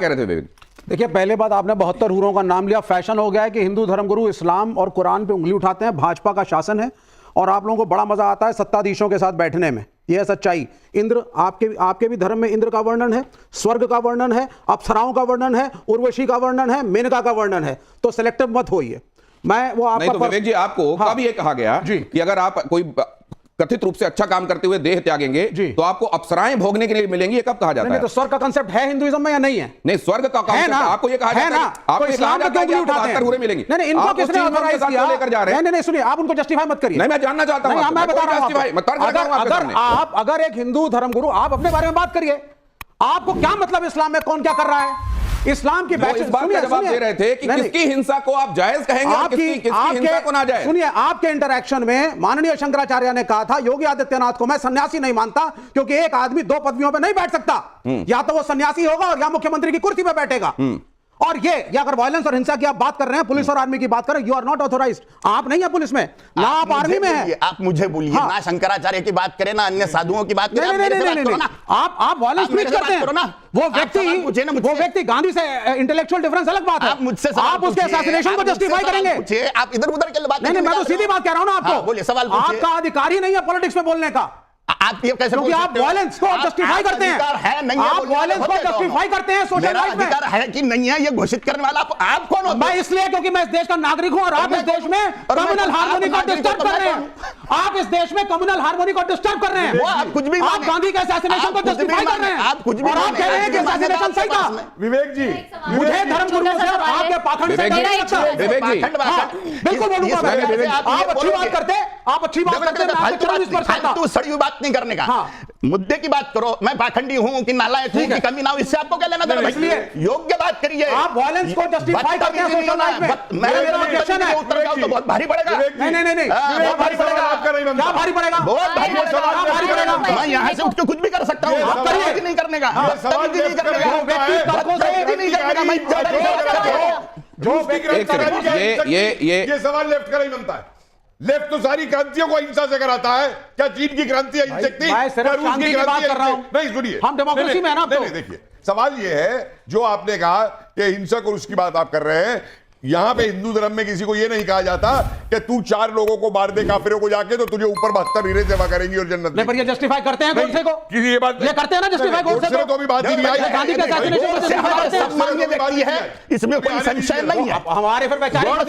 कह रहे थे विवेक? देखिए, पहले बात, आपने 72 हूरों का नाम लिया। फैशन हो गया है कि हिंदू धर्मगुरु इस्लाम और कुरान पे उंगली उठाते हैं। भाजपा का शासन है और आप लोगों को बड़ा मजा आता है सत्ताधीशों के साथ बैठने में। यह है सच्चाई। इंद्र, आपके भी धर्म में इंद्र का वर्णन है, स्वर्ग का वर्णन है, अप्सराओं का वर्णन है, उर्वशी का वर्णन है, मेनका का वर्णन है। तो सिलेक्टिव मत होइए। मैं वो आपका नहीं, तो विवेक जी, आपको कब ये कहा गया कि अगर आप कोई कथित रूप से अच्छा काम करते हुए देह त्यागेंगे तो आपको अप्सराएं भोगने के लिए मिलेंगी? ये कब कहा जाता है? तो स्वर्ग का कांसेप्ट है हिंदुइज्म में या नहीं है? नहीं, स्वर्ग का कांसेप्ट आपको ये कहा जाता है, आपको ये कहा जाता है कि आपको 72 हूरें मिलेंगी। नहीं, इनको किसने ऑथराइज किया? लेकर जा रहे हैं। नहीं, सुनिए, आप उनको जस्टिफाई मत करिए। नहीं, मैं जानना चाहता हूं। मैं बता रहा हूं, अगर एक हिंदू धर्मगुरु, आप अपने बारे में बात करिए। आपको क्या मतलब इस्लाम में कौन क्या कर रहा है? इस्लाम की इस बात का जवाब दे रहे थे कि किसकी हिंसा को आप जायज कहेंगे और किसकी हिंसा को नाजायज। सुनिए, आपके इंटरैक्शन में माननीय शंकराचार्य ने कहा था योगी आदित्यनाथ को मैं सन्यासी नहीं मानता, क्योंकि एक आदमी दो पदवियों पे नहीं बैठ सकता। या तो वो सन्यासी होगा और या मुख्यमंत्री की कुर्सी पे बैठेगा। और ये अगर वायलेंस और हिंसा की आप बात कर रहे हैं, पुलिस और आर्मी की बात कर रहे हैं, यू आर नॉट ऑथोराइज्ड। आप नहीं है पुलिस में, ना आप आर्मी में है। आप मुझे बोलिए, ना शंकराचार्य की बात करें, ना अन्य साधुओं की बात करें। नहीं, आप वायलेंस प्रीच करते हैं। वो व्यक्ति गांधी से इंटेलेक्चुअल डिफरेंस अलग बात है। आप उसके असैसिनेशन को जस्टिफाई करेंगे? आप इधर उधर के बात नहीं, मैं तो सीधी बात कह रहा हूं ना आपको। बोलिए, सवाल आपका अधिकार ही नहीं है पॉलिटिक्स में बोलने का। आप ये कैसे? क्योंकि आप वायलेंस को जस्टिफाई करते हैं। आप वायलेंस को जस्टिफाई करते हैं सोशल लाइफ में। अधिकार है कि नहीं है ये घोषित करने वाला आप कौन हो? मैं इसलिए क्योंकि मैं इस देश का नागरिक हूं और आप इस देश में कम्युनल हार्मोनी को डिस्टर्ब कर रहे हैं। आप इस देश में कम्युनल हार्मोनी को डिस्टर्ब कर रहे हैं। आप कुछ भी, आप गांधी के असैसिनेशन को जस्टिफाई कर रहे हैं। आप कुछ भी, और आप कह रहे हैं कि असैसिनेशन सही था। विवेक जी, मुझे धर्मगुरुओं से और आपके पाखंड से डर नहीं लगता। विवेक जी, बिल्कुल बोलूंगा मैं। आप अच्छी बात करते, आप अच्छी बात करते हैं, मैं आपको 24 पर आता। तू सड़ी बात नहीं करने का, मुद्दे की बात करो। मैं पाखंडी हूं कि नालायक हूं कि कमी ना हो, इससे आपको क्या लेना देना? इसलिए योग्य बात करिए। आप वायलेंस को जस्टिफाई करते हैं सोशल लाइफ में। मेरा ऑब्जेक्शन है। उत्तर का तो बहुत भारी पड़ेगा। नहीं, बहुत भारी पड़ेगा। क्या भारी पड़ेगा? बहुत भारी पड़ेगा। मैं यहाँ से उठ के कुछ भी कर सकता हूँ, नहीं करने का, नहीं करने का, ये सवाल लेफ्ट का नहीं बनता है। लेफ्ट तो सारी क्रांतियों को हिंसा से कराता है। क्या चीन की क्रांति अहिंसक थी? मैं सिर्फ शांति की बात कर रहा हूं। नहीं, सुनिए, हम डेमोक्रेसी में है ना। नहीं, देखिए, सवाल ये है जो आपने कहा कि हिंसक और उसकी बात आप कर रहे हैं। यहां पे हिंदू धर्म में किसी को यह नहीं कहा जाता कि तू 4 लोगों को मार दे काफिरों को जाके तो तुझे ऊपर 72 हीरे जमा करेंगे और जन्नत में। पर ये जस्टिफाई करते हैं गोडसे को? ये बात ये करते हैं ना जस्टिफाई गोडसे को? तो भी बात ही नहीं आई। गांधी के असैसिनेशन को जस्टिफाई करते हैं। सम्मान्य व्यक्ति है, इसमें कोई संशय नहीं है। हमारे फिर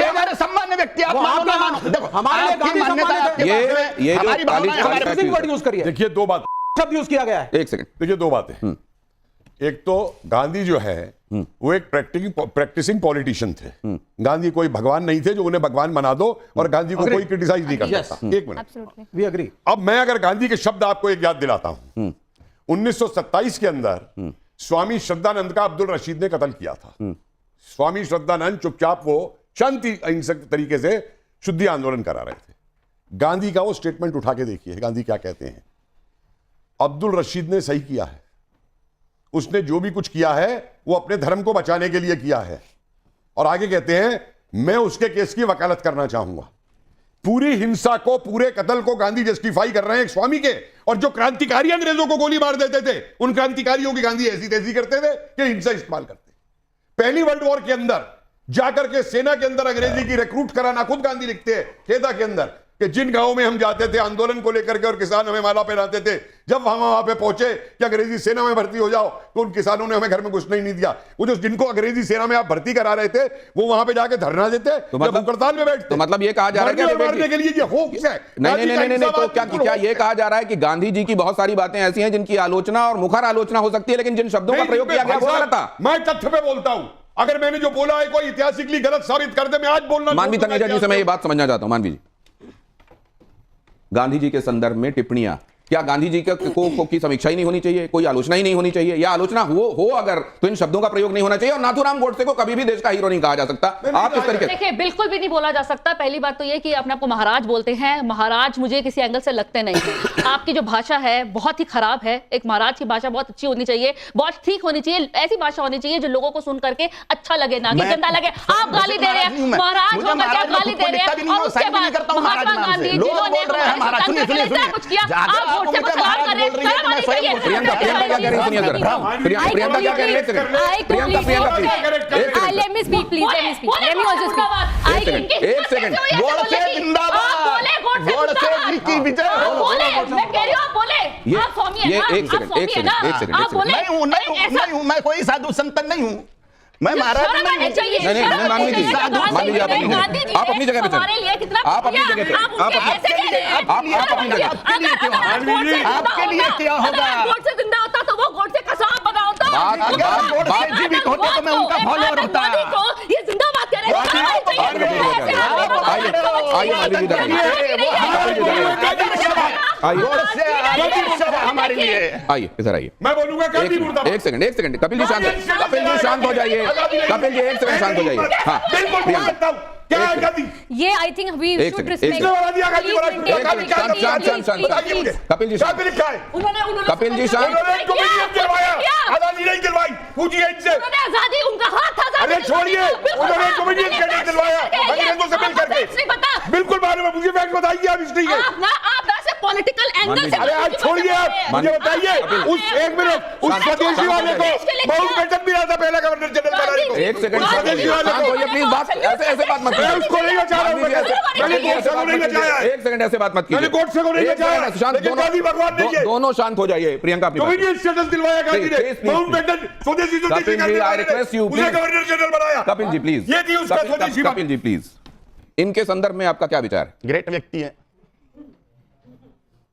हमारे सम्मान्य व्यक्ति, आप मानो ना मानो, देखो हमारे गांधी सम्मानित है। ये हमारी वर्ड यूज करिए। देखिए, 2 बात शब्द यूज किया गया है। एक सेकंड, देखिए, 2 बातें। एक तो गांधी जो है वो एक प्रैक्टिसिंग पॉलिटिशियन थे। गांधी कोई भगवान नहीं थे जो उन्हें भगवान बना दो और गांधी को कोई क्रिटिसाइज नहीं कर सकता। एक मिनट, वी एग्री। अब मैं अगर गांधी के शब्द आपको एक याद दिलाता हूं। 1927 के अंदर स्वामी श्रद्धानंद का अब्दुल रशीद ने कत्ल किया था। स्वामी श्रद्धानंद चुपचाप वो शांति अहिंसक तरीके से शुद्धि आंदोलन करा रहे थे। गांधी का वो स्टेटमेंट उठा के देखिए, गांधी क्या कहते हैं। अब्दुल रशीद ने सही किया है, उसने जो भी कुछ किया है वो अपने धर्म को बचाने के लिए किया है। और आगे कहते हैं मैं उसके केस की वकालत करना चाहूंगा। पूरी हिंसा को, पूरे कत्ल को गांधी जस्टिफाई कर रहे हैं एक स्वामी के। और जो क्रांतिकारी अंग्रेजों को गोली मार देते थे उन क्रांतिकारियों की गांधी ऐसी तैसी करते थे कि हिंसा इस्तेमाल करते। पहली वर्ल्ड वॉर के अंदर जाकर के सेना के अंदर अंग्रेजी की रिक्रूट कराना खुद गांधी लिखते हैं खेदा के अंदर कि जिन गांवों में हम जाते थे आंदोलन को लेकर के और किसान हमें माला पहनाते थे, जब वहां पे पहुंचे कि अंग्रेजी सेना में भर्ती हो जाओ तो उन किसानों ने हमें घर में घुसने ही नहीं दिया। वो जो जिनको अंग्रेजी सेना में आप भर्ती करा रहे थे वो वहां पे जाके धरना देते, तो मतलब हड़ताल में बैठते। तो मतलब ये कहा जा रहा है मारने के लिए ये होक्स है। नहीं, तो क्या ये कहा जा रहा है कि गांधी जी की बहुत सारी बातें ऐसी हैं जिनकी आलोचना और मुखर आलोचना हो सकती है, लेकिन जिन शब्दों का प्रयोग किया गया वो गलत था? मैं तथ्य पे बोलता हूं। अगर मैंने जो बोला है कोई ऐतिहासिकली गलत साबित कर दे, मैं आज बोलना। मानवी तनेजा जी से मैं ये बात समझना चाहता हूं। मानवी जी, गांधी जी के संदर्भ में टिप्पणियां, क्या गांधी जी की समीक्षा ही नहीं होनी चाहिए, कोई आलोचना ही नहीं होनी चाहिए? या आलोचना हो अगर तो इन शब्दों का प्रयोग नहीं होना चाहिए। और नाथूराम गोडसे को कभी भी देश का हीरो नहीं कहा जा सकता। आप इस तरीके देखिए, बिल्कुल भी नहीं बोला जा सकता। पहली बात तो ये कि अपने आपको महाराज बोलते हैं। महाराज मुझे किसी एंगल से लगते नहीं है। आपकी जो भाषा है बहुत ही खराब है। एक महाराज की भाषा बहुत अच्छी होनी चाहिए, बहुत ठीक होनी चाहिए। ऐसी भाषा होनी चाहिए जो लोगों को सुन करके अच्छा लगे, ना कि गंदा लगे। आप गाली दे रहे हैं, महाराज होकर आप गाली दे रहे हैं। और उसके बाद महात्मा गांधी जिन्होंने कुछ किया, आप गोडसे को सलाम कर रहे हैं, शर्म आनी चाहिए। प्रियंका क्या कह रही है सुनिए जरा। प्रियंका क्या कह रही है? Priyanka Let me speak, please. Let me speak. Let me also speak. एक सेकंड गोडसे जिंदाबाद, गोडसे जी की विजय हो। मैं कह रही हूँ आप बोले, आप स्वामी हैं ये ना, एक आप सेकंड, स्वामी एक हैं ना, सेकंड, एक सेकंड, आप एक सेकंड। बोले, नहीं हूं, मैं कोई साधु संत नहीं हूं, मैं महाराज शर्म आनी चाहिए, नहीं, शर्म मान आनी लीजिए, चाहिए। मान लीजिए, आप अपनी जगह- गांधी जी आप अपनी जगह पे चलें। हमारे लिए कितना आप अपनी किया, जगह पे- आप उनके आप- ऐसे कह रहे हैं। आप अपनी जगह- आपके लिए क्यों? आपके लिए क्या होगा? अगर गोडसे जिंदा होता तो वो गोडसे का सांप बना होता। बात- गोडसे जीवित होते तो मैं उनका फॉलोअर होता। मोदी को ये जिंदाबाद कह रहे हैं, शर्म आनी चाहिए। हमारे लिए आइए इधर आइए। मैं बोलूंगा गांधी मुर्दाबाद। एक सेकंड कपिल जी शांत हो जाइए। कपिल जी एक सेकंड शांत हो जाइए। हाँ बिल्कुल बोल सकता हूं। क्या है गांधी? ये I think we एक should सेकंड, respect. एक सेकंड। दिया गांधी बोला, Please maintain गांधी क्या dignity, शांत, शांत, शांत, please, शांत। please. कपिल जी क्या शांत। पे लिखा है? कपिल जी शांत। उन्होंने एक कॉमेडियन दिलवाया, आजादी नहीं दिलवाई, पूछिए इनसे। उन्होंने आजादी, उनका हाथ था आजादी अरे छोड़िए, बिल्कुल उन्होंने हाँ, कॉमेडियन मुझे कैंडिडेट facts दिलवाया नहीं पता है, अंग्रेजों से मिल आपको करके। facts नहीं पता। बिल्कुल मालूम है मुझे, फैक्ट बताइए आप हिस्ट्री के। आप ना से पॉलिटिकल एंगल से अरे आज छोड़िए आप, मुझे बताइए उस एक मिनट उस स्वदेशी वाले को माउंटबेटन भी आता पहला गवर्नर जनरल बनाने को। एक सेकंड उस स्वदेशी वाले शांत को होइए प्लीज। बात ऐसे बात मत मैं उसको नहीं बचा रहा हूं, मैंने गोडसे को नहीं बचाया है। एक सेकंड ऐसे बात मत कीजिए। मैंने गोडसे को नहीं एक बचाया, सेकंड, शांत। लेकिन गांधी भगवान ने किए। दोनों शांत हो जाइए। प्रियंका अपनी बात करिए। कॉमेडियन स्टेटस दिलवाया गांधी ने, Please, please, माउंटबेटन स्वदेशी कपिल जी, करने I वाले ने request you, उसे please. गवर्नर जनरल बनाया। कपिल जी प्लीज। ये थी उसका स्वदेशी बात। कपिल जी प्लीज। इनके संदर्भ में आपका क्या विचार है? ग्रेट व्यक्ति है।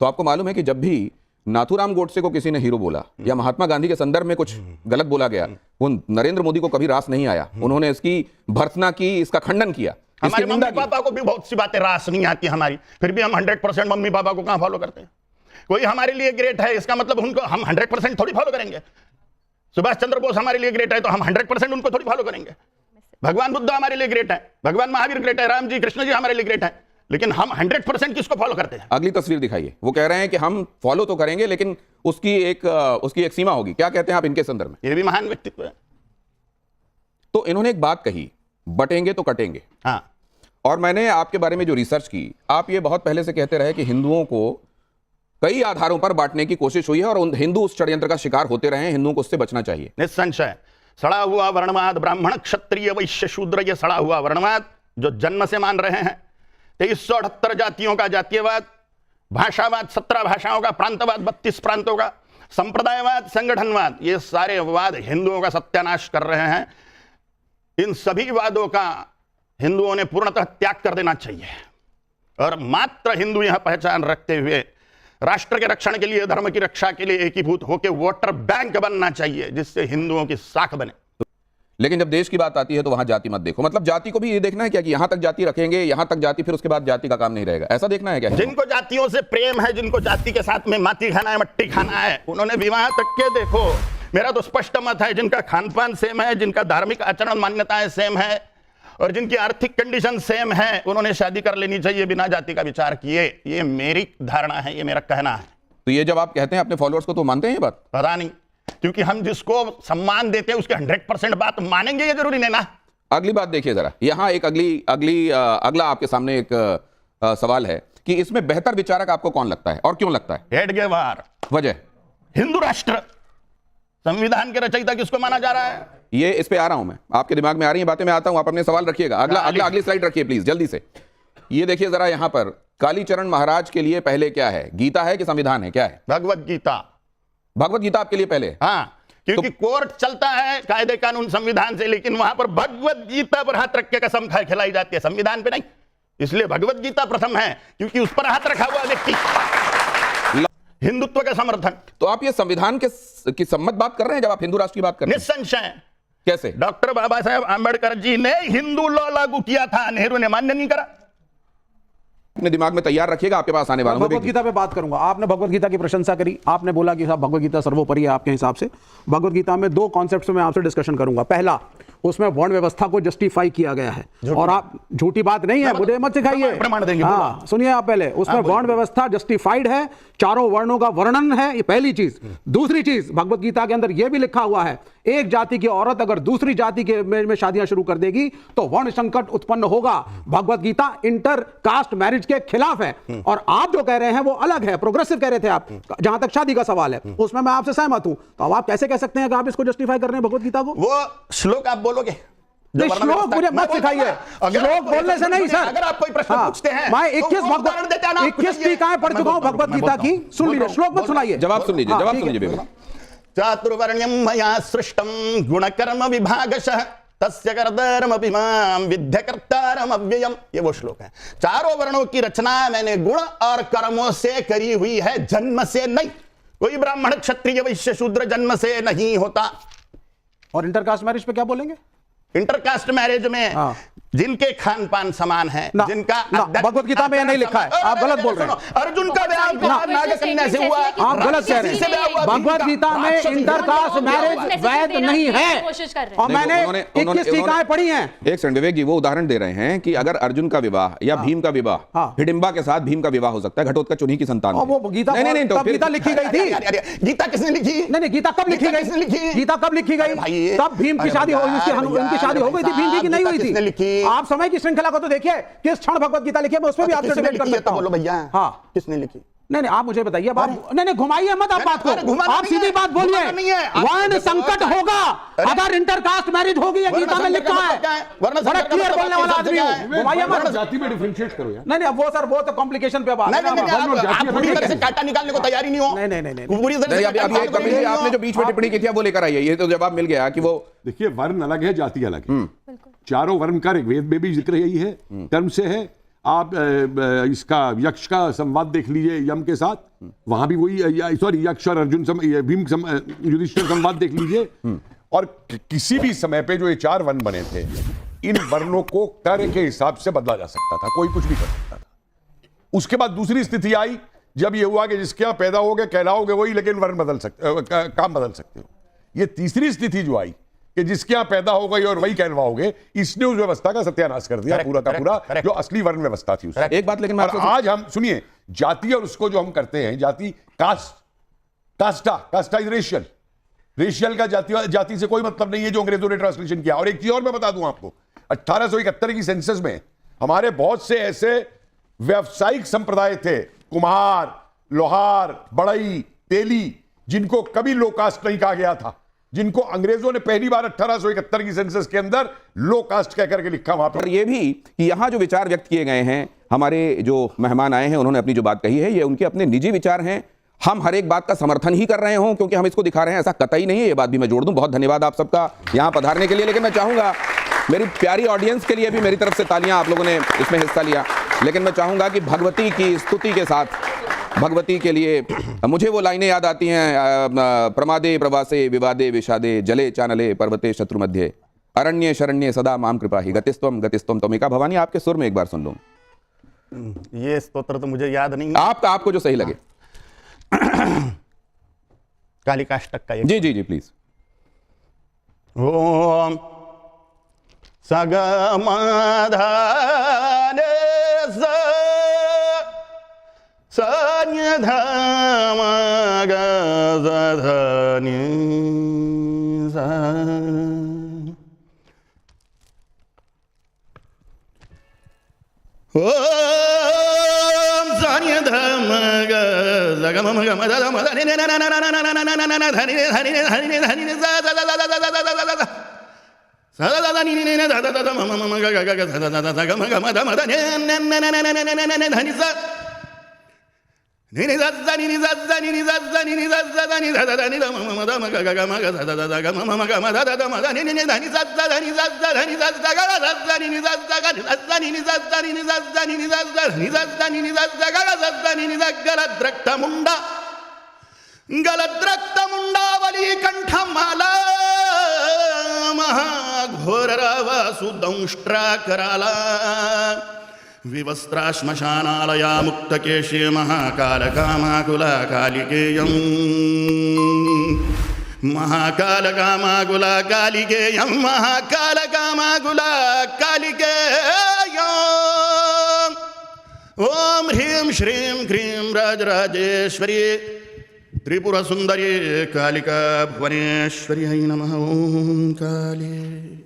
तो आपको मालूम है कि जब भी नाथूराम गोडसे को किसी ने हीरो बोला या महात्मा गांधी के संदर्भ में कुछ गलत बोला गया, वो नरेंद्र मोदी को कभी रास नहीं आया। उन्होंने इसकी भर्त्सना की, इसका खंडन किया, इसकी हमारे निंदा मम्मी की। पापा को भी बहुत सी बातें रास नहीं आती हमारी, फिर भी हम 100% मम्मी पापा को कहां फॉलो करते हैं? कोई हमारे लिए ग्रेट है, इसका मतलब उनको हम 100% थोड़ी फॉलो करेंगे। सुभाष चंद्र बोस हमारे लिए ग्रेट है तो हम 100% उनको थोड़ी फॉलो करेंगे। भगवान बुद्ध हमारे लिए ग्रेट है, भगवान महावीर ग्रेट है, राम जी कृष्ण जी हमारे लिए ग्रेट है, लेकिन हम 100% किसको फॉलो करते हैं? अगली तस्वीर दिखाइए। वो कह रहे हैं कि हम फॉलो तो करेंगे लेकिन उसकी एक सीमा होगी। क्या कहते हैं आप इनके संदर्भ में? ये भी महान व्यक्तित्व है। तो इन्होंने एक बात कही, बटेंगे तो कटेंगे। हाँ, और मैंने आपके बारे में जो रिसर्च की, आप ये बहुत पहले से कहते रहे कि हिंदुओं को कई आधारों पर बांटने की कोशिश हुई है और हिंदू उस षड्यंत्र का शिकार होते रहे हैं। हिंदुओं को उससे बचना चाहिए। निस्संशय सड़ा हुआ वर्णवाद, ब्राह्मण क्षत्रिय वैश्य शूद्र, ये सड़ा हुआ वर्णवाद जो जन्म से मान रहे हैं, 2378 जातियों का जातीयवाद, भाषावाद 17 भाषाओं का, प्रांतवाद 32 प्रांतों का, संप्रदायवाद, संगठनवाद, ये सारे वाद हिंदुओं का सत्यानाश कर रहे हैं। इन सभी वादों का हिंदुओं ने पूर्णतः त्याग कर देना चाहिए और मात्र हिंदू यह पहचान रखते हुए राष्ट्र के रक्षण के लिए, धर्म की रक्षा के लिए एकीभूत होकर वोटर बैंक बनना चाहिए, जिससे हिंदुओं की साख बने। लेकिन जब देश की बात आती है तो वहां जाति मत देखो। मतलब जाति को भी ये देखना है क्या कि यहां तक जाति रखेंगे, यहां तक जाति, फिर उसके बाद जाति का काम नहीं रहेगा, ऐसा देखना है क्या? जिनको जातियों से प्रेम है, जिनको जाति के साथ में माटी खाना है, मट्टी खाना है, उन्होंने विवाह तक के देखो। मेरा तो स्पष्ट मत है, जिनका खान पान सेम है, जिनका धार्मिक आचरण मान्यताएं सेम है और जिनकी आर्थिक कंडीशन सेम है, उन्होंने शादी कर लेनी चाहिए बिना जाति का विचार किए। ये मेरी धारणा है, ये मेरा कहना है। तो ये जब आप कहते हैं अपने फॉलोअर्स को, तो मानते हैं ये बात? पता नहीं, क्योंकि हम जिसको सम्मान देते हैं उसके 100% बात मानेंगे ये जरूरी नहीं ना। अगली बात देखिए जरा, यहां एक अगला आपके सामने एक सवाल है कि इसमें बेहतर विचारक आपको कौन लगता है और क्यों लगता है? एडगेवार। वजह? हिंदू राष्ट्र संविधान के रचयिता किसको माना जा रहा है? ये इस पे आ रहा हूं मैं, आपके दिमाग में आ रही है बातें, मैं आता हूं, आप अपने सवाल रखिएगा। अगली स्लाइड रखिए प्लीज, जल्दी से। ये देखिए जरा, यहां पर कालीचरण महाराज के लिए पहले क्या है? गीता है कि संविधान है? क्या है? भगवत गीता। भगवत गीता आपके लिए पहले? हाँ, क्योंकि कोर्ट चलता है कायदे कानून संविधान से, लेकिन वहां पर भगवत गीता पर हाथ रख के कसम खिलाई जाती है, संविधान पे नहीं। इसलिए भगवत गीता प्रथम है, क्योंकि उस पर हाथ रखा हुआ व्यक्ति हिंदुत्व का समर्थन। तो आप ये संविधान की सम्मत बात कर रहे हैं जब आप हिंदू राष्ट्र की बात कर रहे हैं? निस्संशय। कैसे? डॉक्टर बाबा साहेब आंबेडकर जी ने हिंदू लॉ लागू किया था, नेहरू ने मान्य नहीं करा। अपने दिमाग में तैयार रखिएगा, आपके पास आने वाला हूं। भगवत गीता पे बात करूंगा। आपने भगवत गीता की प्रशंसा करी, आपने बोला कि साहब भगवत गीता सर्वोपरि है आपके हिसाब से। भगवत गीता में दो कॉन्सेप्ट्स में आपसे डिस्कशन करूंगा। पहला, उसमें वर्ण व्यवस्था को जस्टिफाई किया गया है। और आप, झूठी बात नहीं है, मुझे मत सिखाइए, प्रमाण देंगे, हाँ सुनिए आप पहले, उसमें वर्ण व्यवस्था जस्टिफाइड है, चारों वर्णों का वर्णन है, ये पहली चीज। दूसरी चीज, भगवत गीता के अंदर यह भी लिखा हुआ है, एक जाति की औरत अगर दूसरी जाति के में शादियां शुरू कर देगी तो वर्ण संकट उत्पन्न होगा। Bhagavad Gita inter caste marriage के खिलाफ है। और आप जो कह रहे हैं वो अलग है, प्रोग्रेसिव कह रहे थे आप, जहां तक शादी का सवाल है उसमें मैं आपसे सहमत हूं। तो अब आप कैसे कह सकते हैं कि आप इसको जस्टिफाई कर रहे हैं भगवत गीता को? वो श्लोक आप बोलोगे? नहीं, श्लोक मुझे मत सिखाइए, श्लोक बोलने से नहीं सर। अगर आप कोई प्रश्न पूछते हैं, मैं 21 टीकाएं पढ़ चुका हूं भगवत गीता की, सुन लीजिए, श्लोक मत सुनाइए, जवाब सुन लीजिए, जवाब सुन लीजिए। चातुर्वर्ण्यं मया सृष्टं गुणकर्म विभागशः तस्य कर्तारमपि मां विद्य कर्तारम् अव्ययम्। ये वो श्लोक है। चारों वर्णों की रचना मैंने गुण और कर्मों से करी हुई है, जन्म से नहीं। कोई ब्राह्मण क्षत्रिय वैश्य शूद्र जन्म से नहीं होता। और इंटरकास्ट मैरिज पे क्या बोलेंगे? इंटरकास्ट मैरिज में जिनके खान पान समान है, जिनका भगवत गीता में यह नहीं लिखा है, आप गलत बोल रहे हैं। अर्जुन का ब्याह नागकन्या से हुआ, आप गलत कह रहे हैं। भगवत गीता में इंटरकास्ट मैरिज वैध नहीं है, और मैंने 21 टीकाएं पढ़ी हैं। एक सेकंड विवेक जी, वो उदाहरण दे रहे हैं कि अगर अर्जुन का विवाह या भीम का विवाह, हिडिंबा के साथ भीम का विवाह हो सकता है, घटोत्कच उन्हीं की संतान है। वो गीता, नहीं, तो गीता लिखी गई थी। गीता किसने लिखी? नहीं, गीता कब लिखी गई? गीता कब लिखी गई? तब भीम की शादी हो, उनकी शादी हो गई थी, भीम जी की नहीं हुई थी। आप समय की श्रृंखला को तो देखिए, किस क्षण भगवत गीता लिखी है, मैं उसमें भी आपसे डिबेट कर सकता हूं। बोलो भैया, हाँ किसने लिखी? नहीं, आप मुझे बताइए। नहीं, घुमाइए मत आप बात को, आप सीधी बात बोलिए। वर्ण संकट होगा अगर इंटरकास्ट मैरिज होगी, ये गीता में लिखा है। बड़ा क्लियर बोलने वाला आदमी हूं, घुमाइए मत। जाति में डिफरेंशिएट करो यार। नहीं, वो सर, वो तो कॉम्प्लिकेशन पे बात है। आप पूरी तरह से कांटा निकालने को तैयारी नहीं हो। नहीं, पूरी तरह से आपने जो बीच में टिप्पणी की थी वो लेकर आइए, ये तो जवाब मिल गया कि वो, देखिए, वर्ण अलग है, जाति अलग है। चारों वर्ण का ऋग्वेद में भी जिक्र यही है, कर्म से है। आप इसका यक्ष का संवाद देख लीजिए यम के साथ, वहां भी वही, सॉरी, यक्ष और अर्जुन भीम युधिष्ठिर संवाद देख लीजिए। और किसी भी समय पे जो ये 4 वर्ण बने थे, इन वर्णों को कार्य के हिसाब से बदला जा सकता था, कोई कुछ भी कर सकता था। उसके बाद दूसरी स्थिति आई जब ये हुआ कि जिसके यहां पैदा हो गए कहलाओगे वही, लेकिन वर्ण बदल सकते, काम बदल सकते हो। ये तीसरी स्थिति जो आई कि जिसके यहां पैदा हो गई और वही कहलवाओगे, इसने उस व्यवस्था का सत्यानाश कर दिया पूरा का पूरा, जो असली वर्ण व्यवस्था थी उससे। एक बात लेकिन मैं आज हम सुनिए, जाति और उसको जो हम करते हैं, जाति कास्टा इज रेशियल, रेशियल का जाति से कोई मतलब नहीं है, जो अंग्रेजों ने ट्रांसलेशन किया। और एक चीज और मैं बता दूं आपको, 1871 की सेंसस में हमारे बहुत से ऐसे व्यावसायिक संप्रदाय थे, कुम्हार, लोहार, बढ़ई, तेली, जिनको कभी लो कास्ट नहीं कहा गया था, जिनको अंग्रेजों ने पहली बार 1871 की सेंसस के अंदर लो कास्ट कहकर के लिखा वहां पर। और ये भी कि यहां जो विचार व्यक्त किए गए हैं, हमारे जो मेहमान आए हैं उन्होंने अपनी जो बात कही है, ये उनके अपने निजी विचार हैं। हम हर एक बात का समर्थन ही कर रहे हों क्योंकि हम इसको दिखा रहे हैं, ऐसा कतई नहीं है। ये बात भी मैं जोड़ दूं। बहुत धन्यवाद आप सबका यहां पधारने के लिए। लेकिन मैं चाहूंगा, मेरी प्यारी ऑडियंस के लिए भी मेरी तरफ से तालियां, आप लोगों ने इसमें हिस्सा लिया। लेकिन मैं चाहूंगा कि भगवती की स्तुति के साथ, भगवती के लिए मुझे वो लाइनें याद आती हैं, प्रमादे प्रवासे विवादे विषादे जले चानले पर्वते शत्रु मध्य अरण्य शरण्य सदा माम कृपा ही गतिस्त्वम गतिस्त्वम त्वमेका भवानी। आपके सुर में एक बार सुन लूं। ये स्तोत्र तो मुझे याद नहीं, आपको जो सही लगे। कालिकाष्टक का जी प्लीज। ओम सगमाधाने सन्यधामगधनि सा। ओम गलद्रक्तमुंडावली कंठमाला महाघोररावसुदंष्ट्राकराला विवस्त्राश्मशानालया मुक्तकेशे महाकालकामाकुला कालिकेयम् महाकाल कामागुला कालिकेयं महाकाल कामागुला कालिकेयं ओम ह्रीं श्रीं क्रीं राजराजेश्वरी त्रिपुर सुंदरी कालिका भुवनेश्वरी नमः। ओम काली।